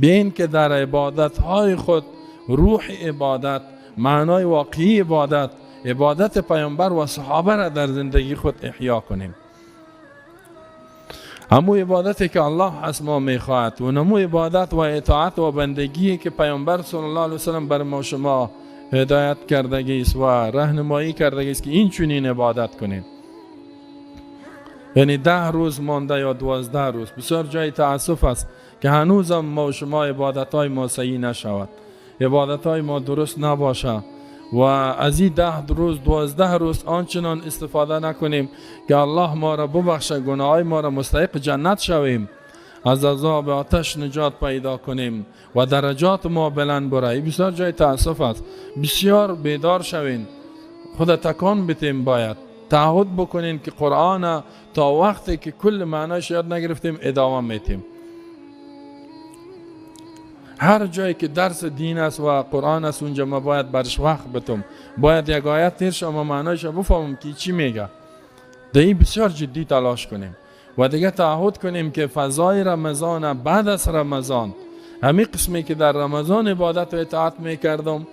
بین که در عبادتهای خود روح عبادت، معنای واقعی عبادت، عبادت پیامبر و صحابه را در زندگی خود احیا کنیم. همو عبادتی که الله از ما میخواهد و نمو عبادت و اطاعت و بندگی که پیامبر صلی الله علیه وسلم بر ما شما هدایت کرده است و راهنمایی کرده است که این چنین عبادت کنید. یعنی 10 روز مانده یا 12 روز. بسیار جای تأسف است که هنوزم ما و شما عبادتهای ما صحیح نشود، عبادتهای ما درست نباشه و از این 10 روز 12 روز آنچنان استفاده نکنیم که الله ما را ببخشه، گناههای ما را مستحق جنت شویم، از عذاب آتش نجات پیدا کنیم و درجات ما بلند بره. بسیار جای تأسف است. بسیار بیدار شوین، خود تکان بتیم، باید تعهد بکنین که قرآن تا وقتی که کل معناش یاد نگرفتیم ادامه میتیم. هر جایی که درس دین است و قرآن است اونجا ما باید برش وقت بتم، باید یک آیت تیر شما معنایش بفهمم که چی میگه. این بسیار جدی تلاش کنیم و دیگه تعهد کنیم که فضای رمضان بعد از رمضان، همین قسمی که در رمضان عبادت و اطاعت میکردم،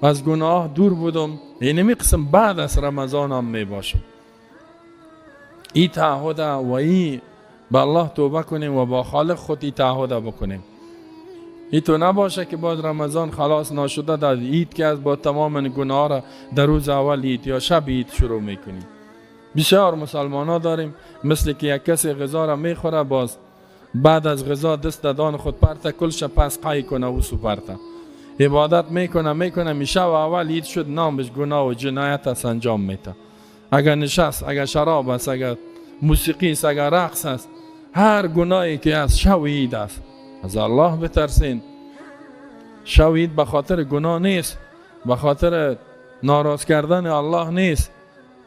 از گناه دور بودم، اینمی قسم بعد از رمضان هم میباشم. این تعهد و این به الله توبه کنیم و با خالق خود این تعهد بکنیم. این تو نباشه که بعد رمضان خلاص نشده در عید که از با تمام گناه را در روز اول عید یا شب عید شروع میکنیم. بسیار مسلمان ها داریم مثل که یک کسی غذا را میخوره، باز بعد از غذا دست دادان خود پرته کلش پس قای کنه و سپرته. عبادت میکنه میشه و اول عید شد نامش گناه و جنایت است انجام میده. اگر نشست، اگر شراب است، اگر موسیقی است، اگر رقص است، هر گناهی که از شب عید است. از الله بترسین. شب عید به خاطر گناه نیست، به خاطر ناراض کردن الله نیست.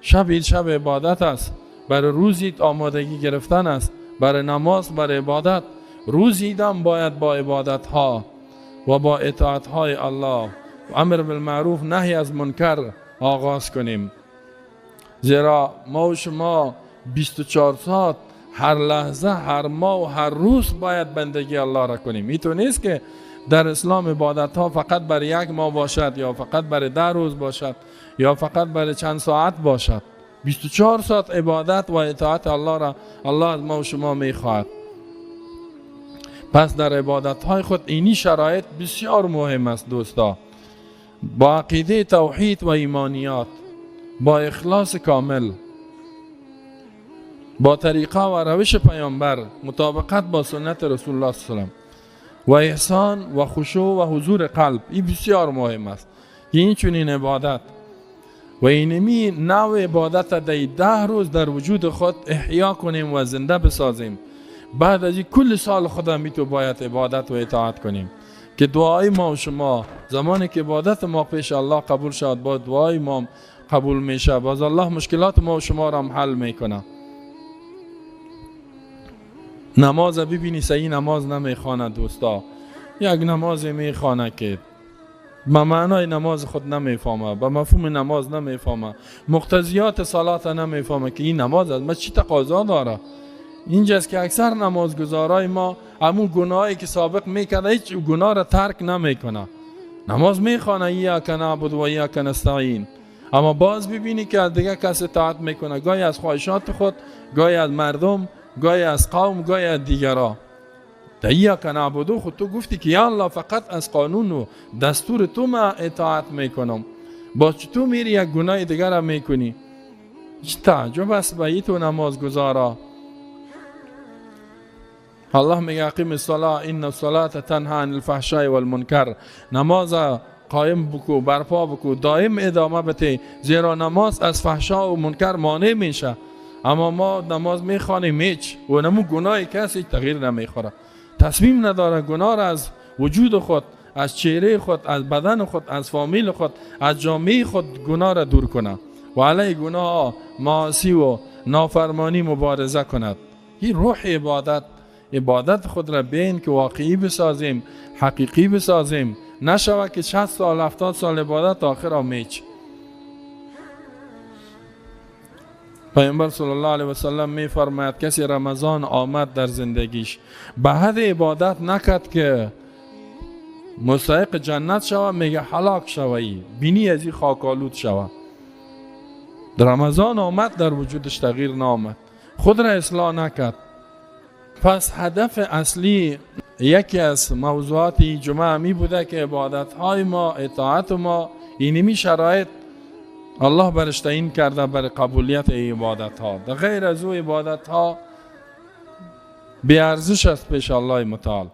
شب عید شب عبادت است، برای روز عید آمادگی گرفتن است، برای نماز، برای عبادت. روز عید هم باید با عبادت ها و با اطاعت های الله و امر بالمعروف نهی از منکر آغاز کنیم. زیرا ما و شما 24 ساعت هر لحظه، هر ماه و هر روز باید بندگی الله را کنیم. این نیست که در اسلام عبادت ها فقط برای یک ماه باشد یا فقط برای 10 روز باشد یا فقط برای چند ساعت باشد. 24 ساعت عبادت و اطاعت الله را الله از ما و شما میخواهد. پس در عبادت های خود اینی شرایط بسیار مهم است دوستا. با عقیده توحید و ایمانیات، با اخلاص کامل، با طریقه و روش پیامبر، مطابقت با سنت رسول الله صلی الله علیه و آله و احسان و خشوع و حضور قلب. این بسیار مهم است. این چنین عبادت و اینمی نوع عبادت در 10 روز در وجود خود احیا کنیم و زنده بسازیم. بعد از این کل سال خود می تو باید عبادت و اطاعت کنیم که دعای ما و شما زمانی که عبادت ما پیش الله قبول شد، با دعای ما قبول میشه، باز الله مشکلات ما و شما را هم حل میکنه. نماز ببینی صحیح نماز نمیخوانه دوستا، یک نماز میخوانه که به معنای نماز خود نمیفهمه، به مفهوم نماز نمیفهمه، مقتضیات صلات نمیفهمه که این نماز از ما چی تقاضا داره. اینجاست که اکثر نمازگزارای ما همون گناهی که سابق میکرده هیچ گناه را ترک نمیکنه. نماز میخوانه ایاک نعبد و ایاک نستعین، اما باز ببینی که از دیگه کسی اطاعت میکنه، گاهی از خواهشات خود، گاهی از مردم، گاهی از قوم، گاهی از دیگران. ایاک نعبد خود تو گفتی که یا الله فقط از قانون و دستور تو ما اطاعت میکنم، باز تو میری یک گناه دیگر را میکنی. چه تعجب است به این تو نمازگزارا. الله میگه اقیم الصلاة ان الصلاة تنهی عن الفحشاء والمنکر. نماز قایم بکو، برپا بکو، دائم ادامه بده، زیرا نماز از فحشا و منکر مانع میشه. اما ما نماز میخوانیم هیچ و نمو گناه کسی تغییر نمیخوره، تصمیم نداره گناه را از وجود خود، از چهره خود، از بدن خود، از فامیل خود، از جامعه خود گناه را دور کنه و علیه گناه، معاصی و نافرمانی مبارزه کند. این روح عبادت خود را بین که واقعی بسازیم، حقیقی بسازیم، نشوه که 60 سال 70 سال عبادت آخر آمیچ. پیامبر صلی الله علیه و سلم می فرماید کسی رمضان آمد در زندگیش به حد عبادت نکرد که مستحق جنت شوه، میگه هلاک شوی، بینی از این خاکالود شوه. در رمضان آمد در وجودش تغییر نامد، خود را اصلاح نکرد. پس هدف اصلی یکی از موضوعات جمعه همی بوده که عبادت های ما، اطاعت ما، اینمی شرایط الله برش تعیین کرده برای قبولیت عبادت ها. در غیر از او عبادت ها بی ارزش است پیش الله متعال.